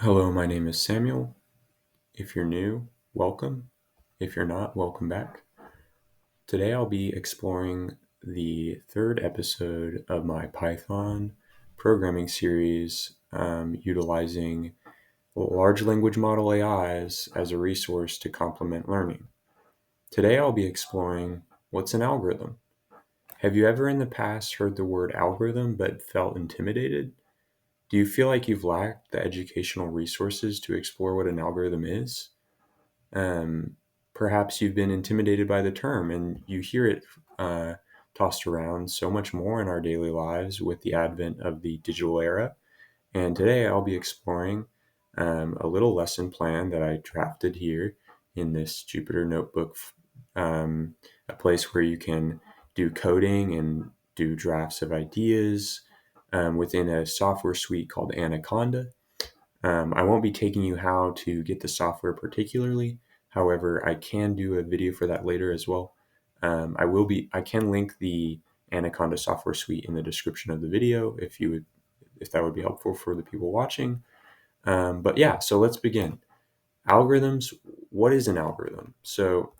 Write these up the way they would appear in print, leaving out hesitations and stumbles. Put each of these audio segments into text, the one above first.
Hello, my name is Samuel. If you're new, welcome. If you're not, welcome back. Today I'll be exploring the third episode of my Python programming series utilizing large language model AIs as a resource to complement learning. Today I'll be exploring what's an algorithm. Have you ever in the past heard the word algorithm but felt intimidated? Do you feel like you've lacked the educational resources to explore what an algorithm is? Um, Perhaps you've been intimidated by the term and you hear it uh, tossed around so much more in our daily lives with the advent of the digital era. And today I'll be exploring a little lesson plan that I drafted here in this Jupyter notebook, a place where you can do coding and do drafts of ideas within a software suite called Anaconda. I won't be taking you how to get the software particularly. However, I can do a video for that later as well. I can link the Anaconda software suite in the description of the video if that would be helpful for the people watching. But yeah, so let's begin. Algorithms. What is an algorithm? So,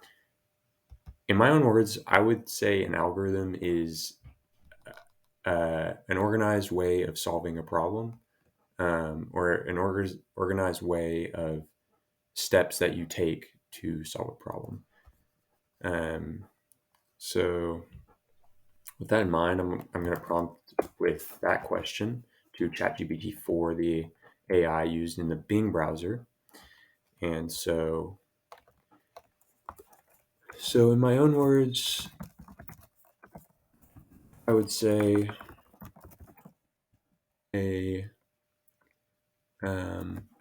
in my own words, I would say an algorithm is an organized way of solving a problem, or an organized way of steps that you take to solve a problem. Um, so, with that in mind, I'm going to prompt with that question to ChatGPT for the AI used in the Bing browser. And so in my own words, I would say a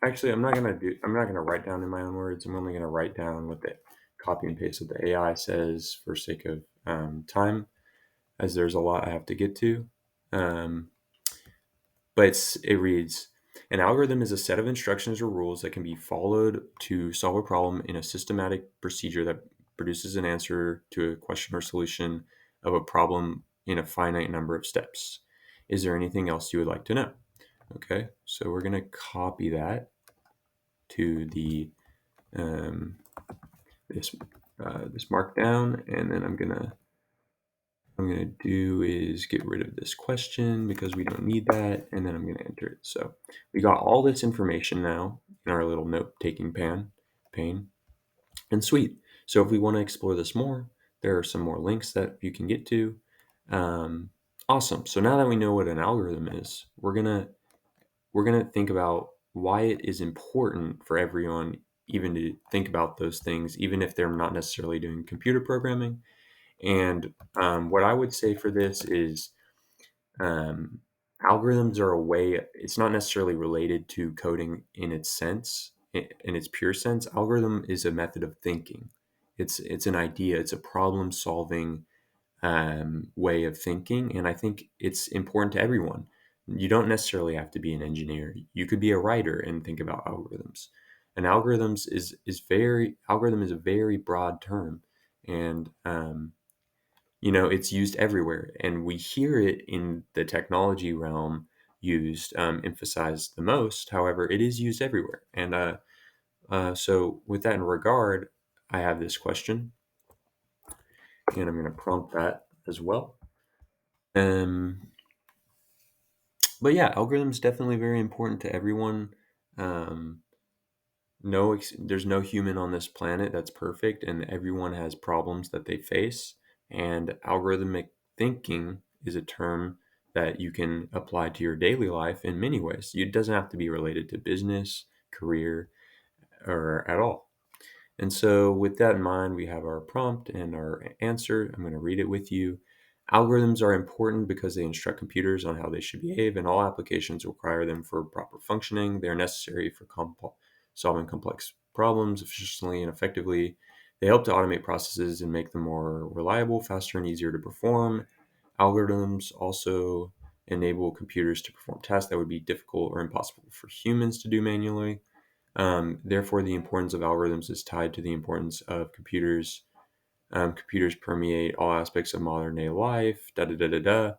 actually I'm not gonna write down in my own words. I'm only gonna write down what the copy and paste what the AI says for sake of time, as there's a lot I have to get to. Um, but it reads, an algorithm is a set of instructions or rules that can be followed to solve a problem in a systematic procedure that produces an answer to a question or solution of a problem in a finite number of steps. Is there anything else you would like to know? Okay, so we're going to copy that to the um, this this markdown, and then I'm gonna do is get rid of this question because we don't need that, and then I'm gonna enter it. So we got all this information now in our little note-taking pane, and sweet. So if we want to explore this more, there are some more links that you can get to. Um, awesome. So now that we know what an algorithm is, we're gonna think about why it is important for everyone even to think about those things, even if they're not necessarily doing computer programming. And what I would say for this is um, algorithms are a way, it's not necessarily related to coding in its sense, in its pure sense. Algorithm is a method of thinking. It's an idea, it's a problem solving way of thinking. And I think it's important to everyone. You don't necessarily have to be an engineer. You could be a writer and think about algorithms. And algorithm is a very broad term. And it's used everywhere, and we hear it in the technology realm used, emphasized the most. However, it is used everywhere. And so, with that in regard, I have this question, and I'm going to prompt that as well. Um, but yeah, algorithms definitely very important to everyone. Um, there's no human on this planet that's perfect, and everyone has problems that they face. And algorithmic thinking is a term that you can apply to your daily life in many ways. It doesn't have to be related to business, career, or at all. And so, with that in mind, we have our prompt and our answer. I'm going to read it with you. Algorithms are important because they instruct computers on how they should behave, and all applications require them for proper functioning. They are necessary for solving complex problems efficiently and effectively. They help to automate processes and make them more reliable, faster, and easier to perform. Algorithms also enable computers to perform tasks that would be difficult or impossible for humans to do manually. Therefore, the importance of algorithms is tied to the importance of computers. Computers permeate all aspects of modern day life. Da da da da da.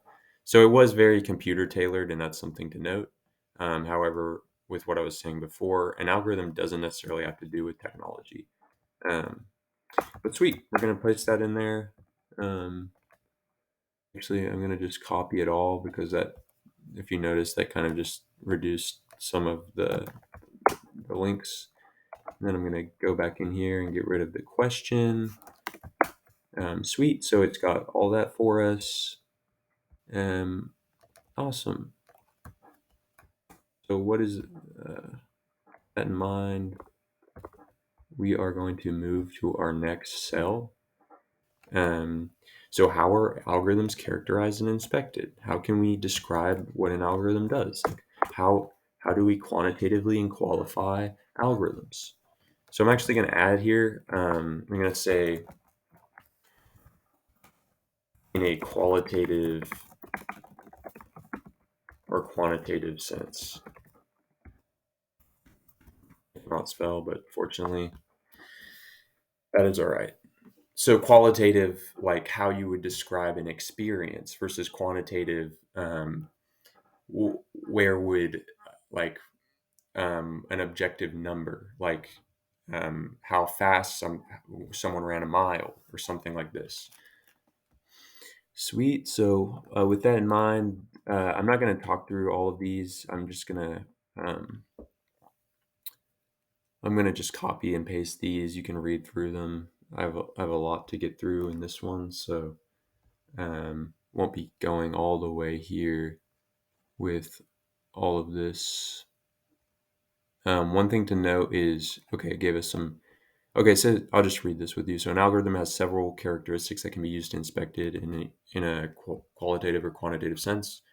So it was very computer tailored, and that's something to note. However, with what I was saying before. An algorithm doesn't necessarily have to do with technology. Um, but sweet, we're going to place that in there. Um, Actually, I'm going to just copy it all because that, if you notice, that kind of just reduced some of the links. And then I'm going to go back in here and get rid of the question. Sweet. So it's got all that for us. Awesome. So what is that in mind? We are going to move to our next cell. Um, so how are algorithms characterized and inspected? How can we describe what an algorithm does? Like how do we quantitatively and qualify algorithms? So I'm actually going to add here. I'm going to say in a qualitative or quantitative sense. I cannot spell, but fortunately, that is all right. So qualitative, like how you would describe an experience, versus quantitative, where would like an objective number, like how fast someone ran a mile or something like this. Sweet. So with that in mind, I'm not going to talk through all of these. I'm gonna just copy and paste these. You can read through them. I have a lot to get through in this one, so won't be going all the way here with all of this. One thing to note is, okay, it gave us some. Okay, so I'll just read this with you. So an algorithm has several characteristics that can be used to inspected in a qualitative or quantitative sense.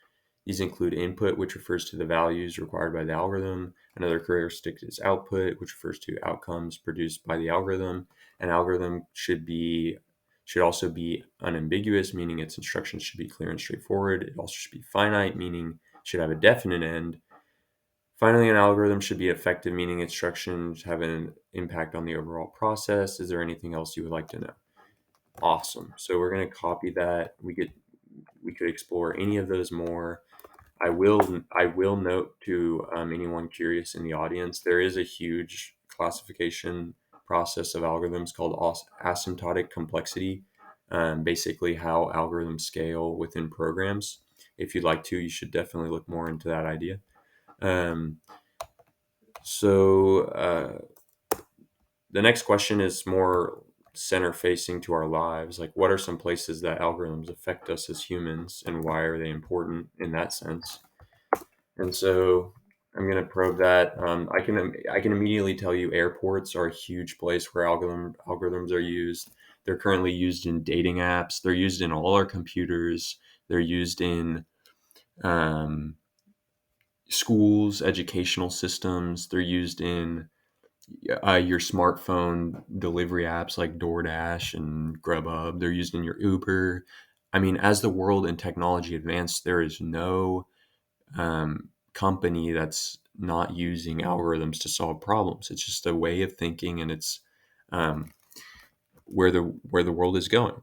These include input, which refers to the values required by the algorithm. Another characteristic is output, which refers to outcomes produced by the algorithm. An algorithm should also be unambiguous, meaning its instructions should be clear and straightforward. It also should be finite, meaning it should have a definite end. Finally, an algorithm should be effective, meaning instructions have an impact on the overall process. Is there anything else you would like to know? Awesome. So we're going to copy that. We could explore any of those more. I will note to anyone curious in the audience, there is a huge classification process of algorithms called asymptotic complexity. Basically, how algorithms scale within programs. If you'd like to, you should definitely look more into that idea. Um, so the next question is more center facing to our lives. Like, what are some places that algorithms affect us as humans, and why are they important in that sense? And so I'm going to probe that. I can immediately tell you airports are a huge place where algorithms are used. They're currently used in dating apps. They're used in all our computers. They're used in um, schools, educational systems. They're used in your smartphone delivery apps like DoorDash and Grubhub. They're used in your Uber. I mean, as the world and technology advance, there is no company that's not using algorithms to solve problems. It's just a way of thinking, and it's um, where the world is going.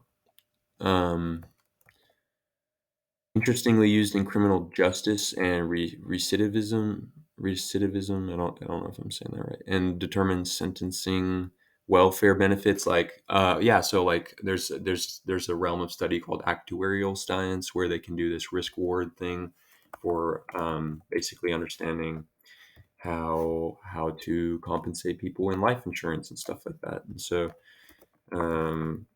Um, Interestingly used in criminal justice and recidivism. Recidivism. I don't know if I'm saying that right. And determine sentencing welfare benefits. Like yeah. So like there's a realm of study called actuarial science where they can do this risk reward thing for basically understanding how to compensate people in life insurance and stuff like that. And so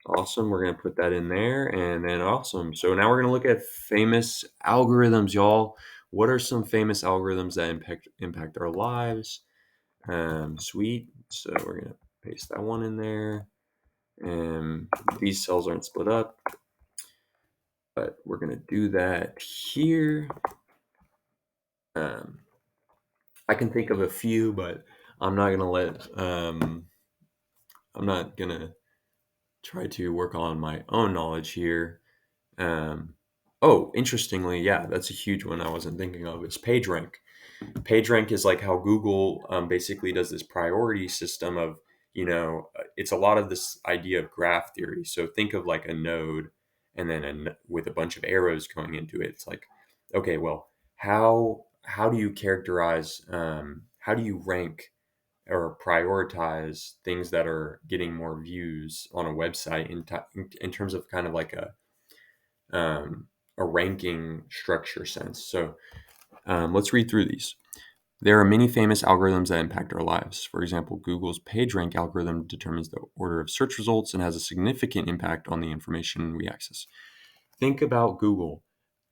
awesome, we're gonna put that in there, and then awesome. So now we're gonna look at famous algorithms, y'all. What are some famous algorithms that impact our lives? Sweet. So we're gonna paste that one in there. And these cells aren't split up, but we're gonna do that here. um, I can think of a few, but I'm not gonna let I'm not gonna try to work on my own knowledge here. Um, oh, interestingly, yeah, that's a huge one I wasn't thinking of. It's PageRank. PageRank is like how Google basically does this priority system of, it's a lot of this idea of graph theory. So think of like a node, and then with a bunch of arrows going into it. It's like, okay, well, how do you characterize how do you rank or prioritize things that are getting more views on a website in terms of kind of like a ranking structure sense. So let's read through these. There are many famous algorithms that impact our lives. For example, Google's PageRank algorithm determines the order of search results and has a significant impact on the information we access. Think about Google.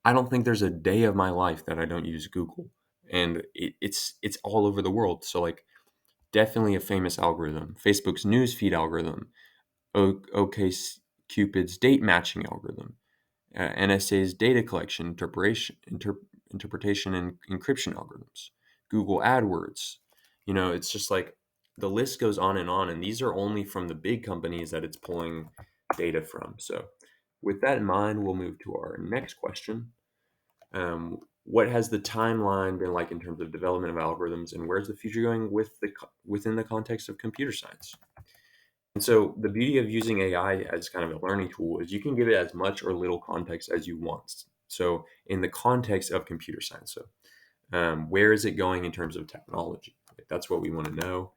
I don't think there's a day of my life that I don't use Google, and it's all over the world. So like, definitely a famous algorithm. Facebook's newsfeed algorithm, OkCupid's date matching algorithm, NSA's data collection, interpretation, and encryption algorithms, Google AdWords. It's just like the list goes on, and these are only from the big companies that it's pulling data from. So, with that in mind, we'll move to our next question. What has the timeline been like in terms of development of algorithms, and where's the future going within the context of computer science? And so the beauty of using AI as kind of a learning tool is you can give it as much or little context as you want. So in the context of computer science, where is it going in terms of technology? Like, that's what we want to know.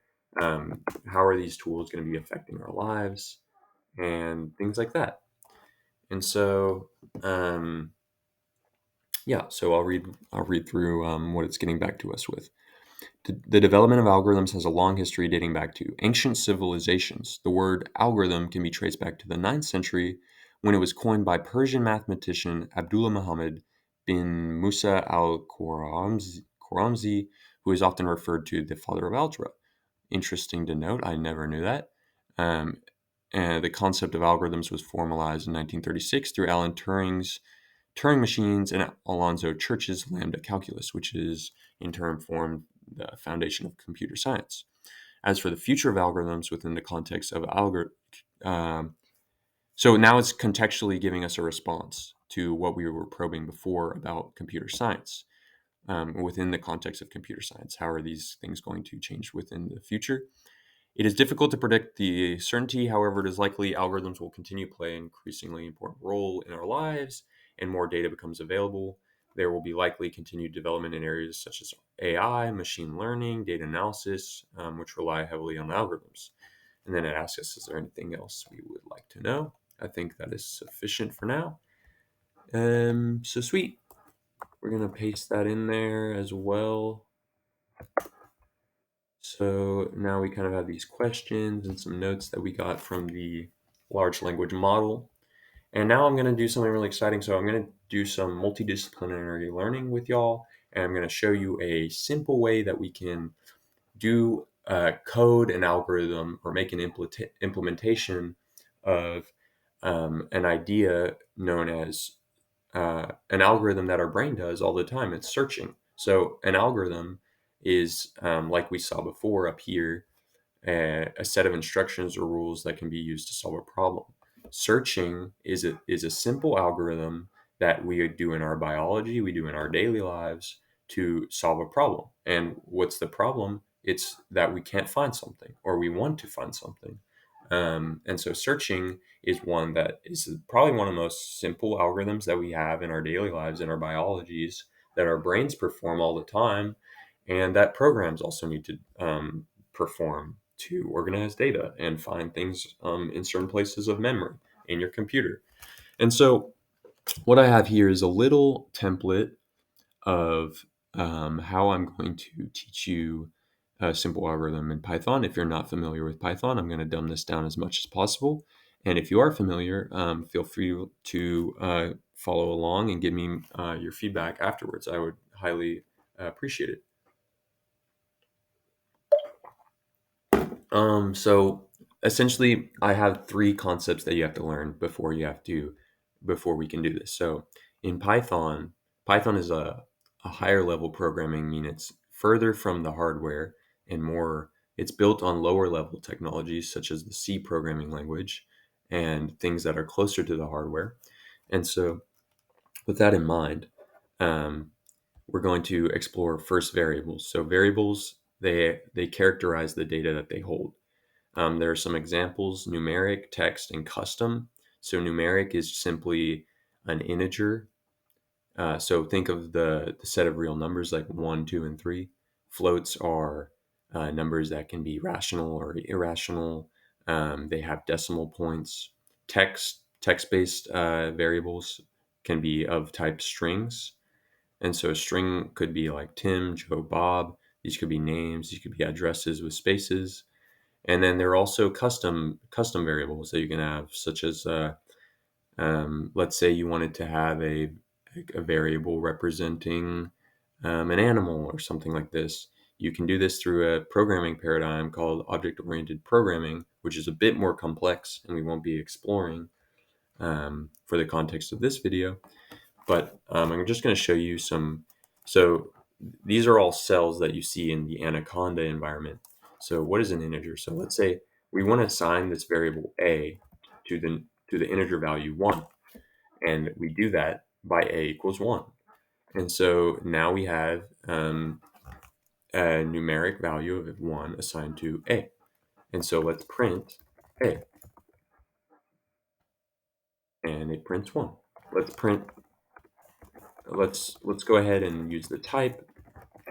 How are these tools going to be affecting our lives and things like that? And so, so I'll read through what it's getting back to us with. The development of algorithms has a long history dating back to ancient civilizations. The word algorithm can be traced back to the 9th century when it was coined by Persian mathematician Abdullah Muhammad bin Musa al-Khwarizmi, who is often referred to the father of algebra. Interesting to note, I never knew that. And the concept of algorithms was formalized in 1936 through Alan Turing's Turing machines and Alonzo Church's lambda calculus, which is in turn formed the foundation of computer science. As for the future of algorithms within the context of so now it's contextually giving us a response to what we were probing before about computer science. Within the context of computer science, how are these things going to change within the future? It is difficult to predict the certainty. However, it is likely algorithms will continue to play an increasingly important role in our lives, and more data becomes available. There will be likely continued development in areas such as AI, machine learning, data analysis, which rely heavily on algorithms. And then it asks us, is there anything else we would like to know? I think that is sufficient for now. So sweet. We're going to paste that in there as well. So now we kind of have these questions and some notes that we got from the large language model. And now I'm going to do something really exciting. So I'm going to do some multidisciplinary learning with y'all. And I'm going to show you a simple way that we can do code an algorithm or make an implementation of an idea known as an algorithm that our brain does all the time. It's searching. So an algorithm is, like we saw before up here, a set of instructions or rules that can be used to solve a problem. Searching is a simple algorithm that we do in our biology, we do in our daily lives to solve a problem. And what's the problem? It's that we can't find something or we want to find something. And so searching is one that is probably one of the most simple algorithms that we have in our daily lives, in our biologies, that our brains perform all the time, and that programs also need to perform to organize data and find things in certain places of memory in your computer. And so what I have here is a little template of how I'm going to teach you a simple algorithm in Python. If you're not familiar with Python, I'm going to dumb this down as much as possible. And if you are familiar, feel free to follow along and give me your feedback afterwards. I would highly appreciate it. So essentially, I have three concepts that you have to learn before we can do this. So in Python is a higher level programming, meaning it's further from the hardware and more. It's built on lower level technologies such as the C programming language and things that are closer to the hardware. And so, with that in mind, um, we're going to explore first variables. So variables, they characterize the data that they hold. There are some examples: numeric, text, and custom. So numeric is simply an integer. So think of the set of real numbers like 1, 2, and 3. Floats are numbers that can be rational or irrational. They have decimal points. Text-based variables can be of type strings. And so a string could be like Tim, Joe, Bob. These could be names. These could be addresses with spaces. And then there are also custom variables that you can have, such as let's say you wanted to have a variable representing an animal or something like this. You can do this through a programming paradigm called object-oriented programming, which is a bit more complex and we won't be exploring for the context of this video. But I'm just going to show you some. So these are all cells that you see in the Anaconda environment. So what is an integer? So let's say we want to assign this variable a to the integer value 1. And we do that by a equals 1. And so now we have a numeric value of 1 assigned to a. And so let's print a. And it prints 1. Let's go ahead and use the type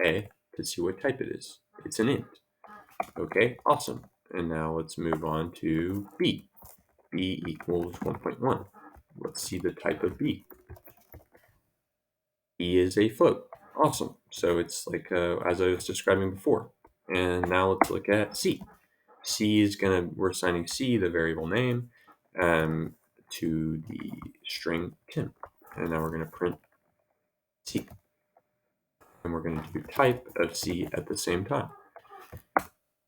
a to see what type it is. It's an int. Okay, awesome. And now let's move on to b. b equals 1.1. Let's see the type of b. B is a float. Awesome. So it's like as I was describing before. And now let's look at C. We're assigning C the variable name to the string Tim. And now we're going to print C. And we're going to do type of C at the same time.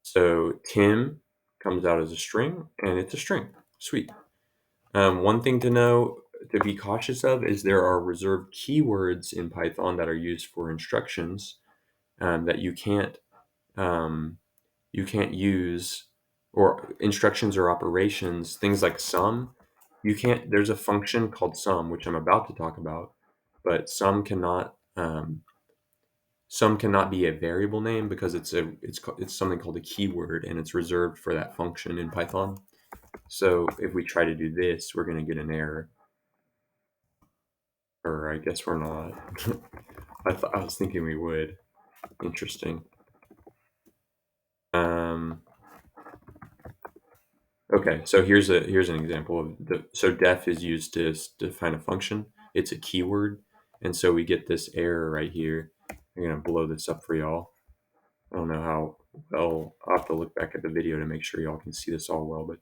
So Tim comes out as a string, and it's a string. Sweet. One thing to be cautious of is there are reserved keywords in Python that are used for instructions that you can't use, or instructions or operations, things like sum. You can't. There's a function called sum, which I'm about to talk about, but sum cannot be a variable name because it's something called a keyword, and it's reserved for that function in Python. So if we try to do this, we're going to get an error. Or I guess we're not. I was thinking we would. Interesting. Okay, so here's an example of so def is used to define a function. It's a keyword, and so we get this error right here. I'm gonna blow this up for y'all. I don't know how well. I'll have to look back at the video to make sure y'all can see this all well. But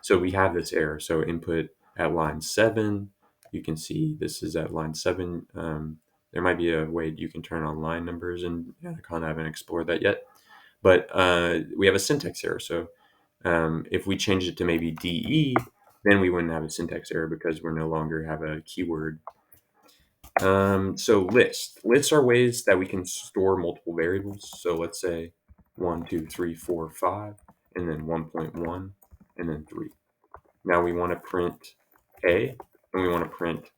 so we have this error. So input at line 7. You can see this is at line 7. There might be a way you can turn on line numbers, and Anaconda, I haven't explored that yet. But we have a syntax error. So if we change it to maybe DE, then we wouldn't have a syntax error because we no longer have a keyword. So lists are ways that we can store multiple variables. So let's say 1, 2, 3, 4, 5, and then 1.1, and then 3. Now we want to print A, and we want to print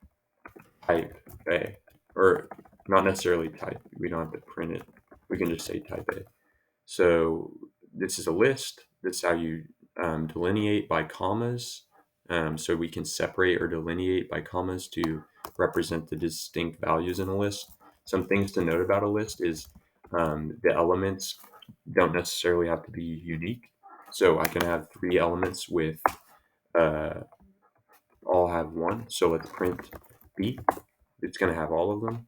type A, or not necessarily type. We don't have to print it. We can just say type A. So this is a list. This is how you delineate by commas. So we can separate or delineate by commas to represent the distinct values in a list. Some things to note about a list is the elements don't necessarily have to be unique. So I can have 3 elements with all have 1. So let's print B. It's going to have all of them.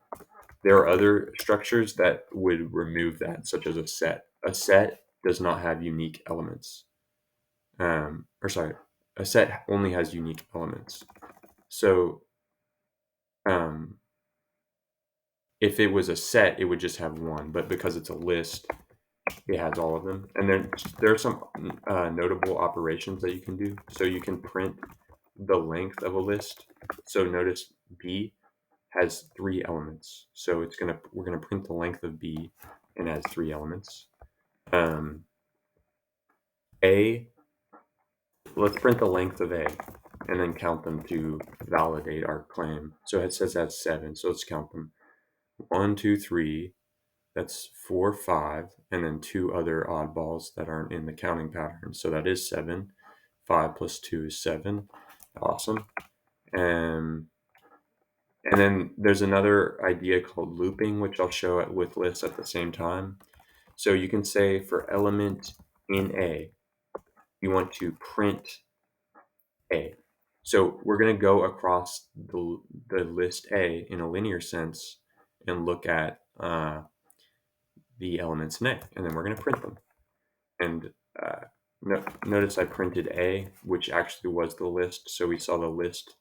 There are other structures that would remove that, such as a set. A set does not have unique elements. A set only has unique elements. So if it was a set, it would just have 1. But because it's a list, it has all of them. And then there are some notable operations that you can do. So you can print the length of a list. So notice B has 3 elements. So we're gonna print the length of B, and it has 3 elements. A, let's print the length of A, and then count them to validate our claim. So it says that's 7. So let's count them. 1, 2, 3. That's 4, 5, and then 2 other oddballs that aren't in the counting pattern. So that is 7. 5 plus 2 is 7. Awesome. And then there's another idea called looping, which I'll show with lists at the same time. So you can say for element in A, you want to print A. So we're going to go across the list A in a linear sense and look at the elements in A, and then we're going to print them. And notice I printed A, which actually was the list. So we saw the list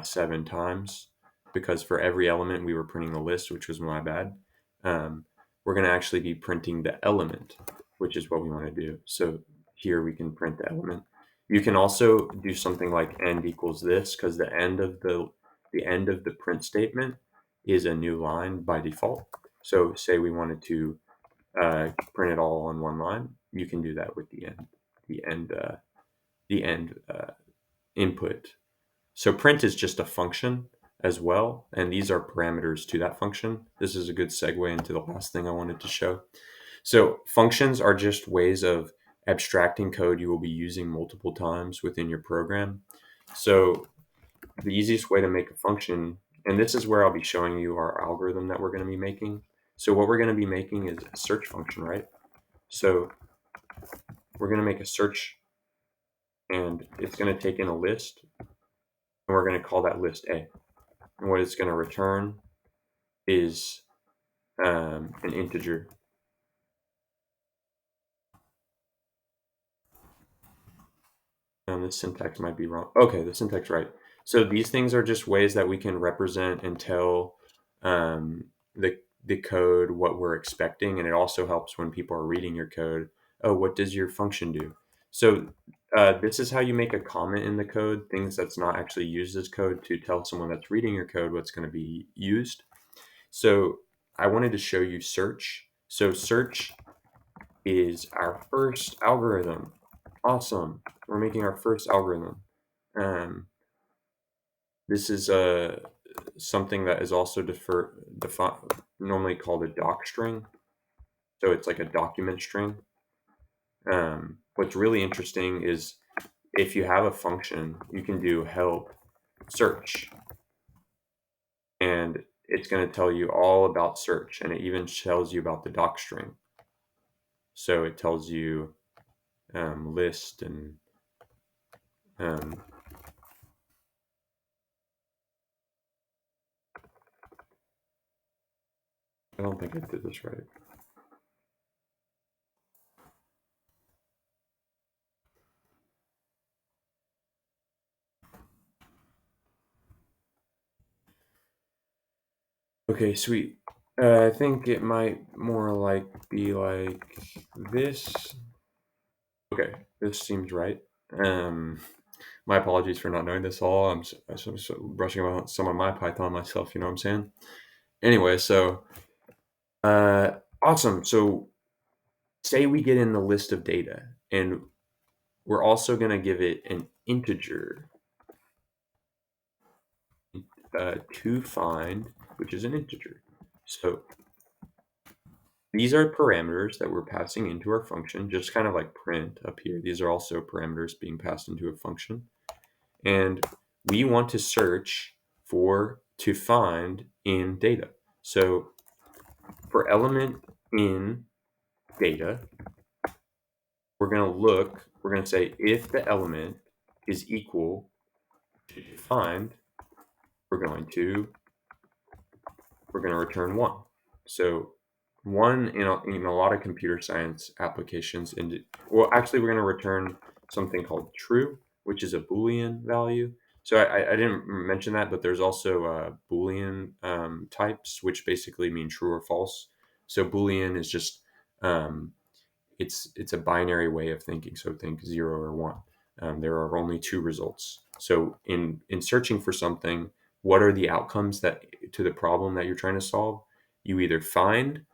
7 times because for every element we were printing the list, which was my bad. We're going to actually be printing the element, which is what we want to do. So here we can print the element. You can also do something like end equals this because the end of the print statement is a new line by default. So say we wanted to print it all on one line, you can do that with the end input. So print is just a function as well, and these are parameters to that function. This is a good segue into the last thing I wanted to show. So functions are just ways of abstracting code you will be using multiple times within your program. So the easiest way to make a function, and this is where I'll be showing you our algorithm that we're going to be making. So what we're going to be making is a search function, right? So we're going to make a search, and it's going to take in a list, and we're going to call that list A. And what it's going to return is an integer. And the syntax might be wrong. Okay, the syntax right. So these things are just ways that we can represent and tell the code what we're expecting, and it also helps when people are reading your code. Oh, what does your function do? So this is how you make a comment in the code, things that's not actually used as code, to tell someone that's reading your code what's going to be used. So I wanted to show you search. So search is our first algorithm. Awesome. We're making our first algorithm. This is something that is also normally called a doc string. So it's like a document string. What's really interesting is if you have a function, you can do help search. And it's going to tell you all about search, and it even tells you about the doc string. So it tells you list and I don't think I did this right. Okay, sweet. I think it might more like be like this. Okay, this seems right. My apologies for not knowing this all. I'm so brushing about some of my Python myself. You know what I'm saying? Anyway, so awesome. So say we get in the list of data, and we're also going to give it an integer to find, which is an integer. So these are parameters that we're passing into our function, just kind of like print up here. These are also parameters being passed into a function. And we want to search for to find in data. So for element in data, we're going to say if the element is equal to find, we're going to return 1. So 1 in a lot of computer science applications, well, actually we're going to return something called true, which is a Boolean value. So I didn't mention that, but there's also Boolean types, which basically mean true or false. So Boolean is just it's a binary way of thinking. So think 0 or 1. There are only 2 results. So in searching for something, what are the outcomes that to the problem that you're trying to solve? You either find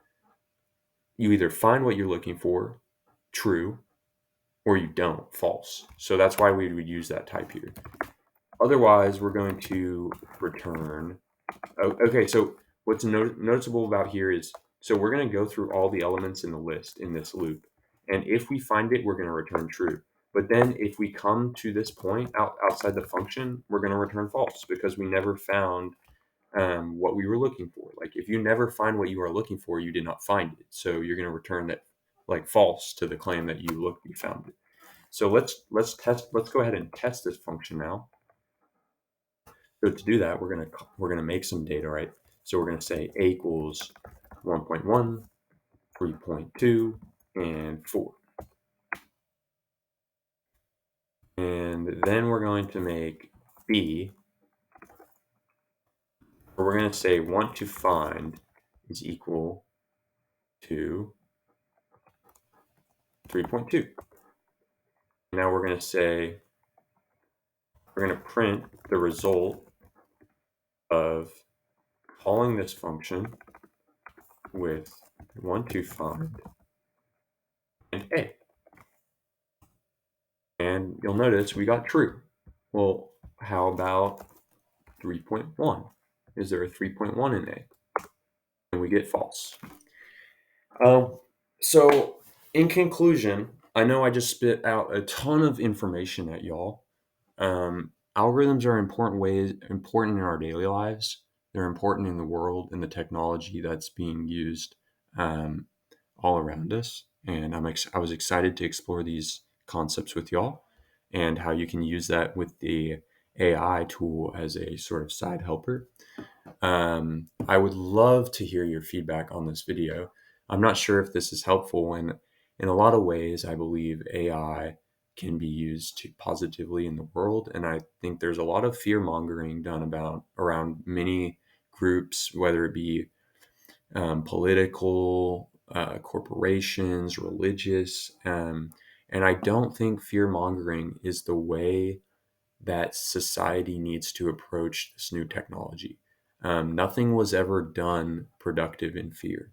what you're looking for, true, or you don't, false. So that's why we would use that type here. Otherwise, we're going to return. Okay, so what's noticeable about here is, so we're going to go through all the elements in the list in this loop. And if we find it, we're going to return true. But then if we come to this point outside the function, we're going to return false because we never found what we were looking for. Like if you never find what you are looking for, you did not find it. So you're going to return that like false to the claim that you found it. So let's go ahead and test this function now. So to do that, we're gonna make some data, right? So we're gonna say a equals 1.1, 3.2, and 4. And then we're going to make b, where we're gonna say want to find is equal to 3.2. Now we're gonna say we're gonna print the result of calling this function with want to find and a. And you'll notice we got true. Well, how about 3.1? Is there a 3.1 in A? And we get false. So in conclusion, I know I just spit out a ton of information at y'all. Algorithms are important in our daily lives. They're important in the world and the technology that's being used all around us. And I was excited to explore these concepts with y'all and how you can use that with the AI tool as a sort of side helper. I would love to hear your feedback on this video. I'm not sure if this is helpful, and in a lot of ways, I believe AI can be used positively in the world. And I think there's a lot of fear mongering done around many groups, whether it be political, corporations, religious. And I don't think fear mongering is the way that society needs to approach this new technology. Nothing was ever done productive in fear.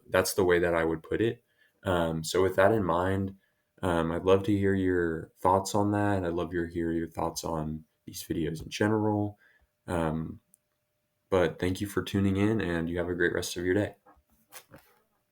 That's the way that I would put it. So, with that in mind, I'd love to hear your thoughts on that. I'd love to hear your thoughts on these videos in general. But thank you for tuning in, and you have a great rest of your day.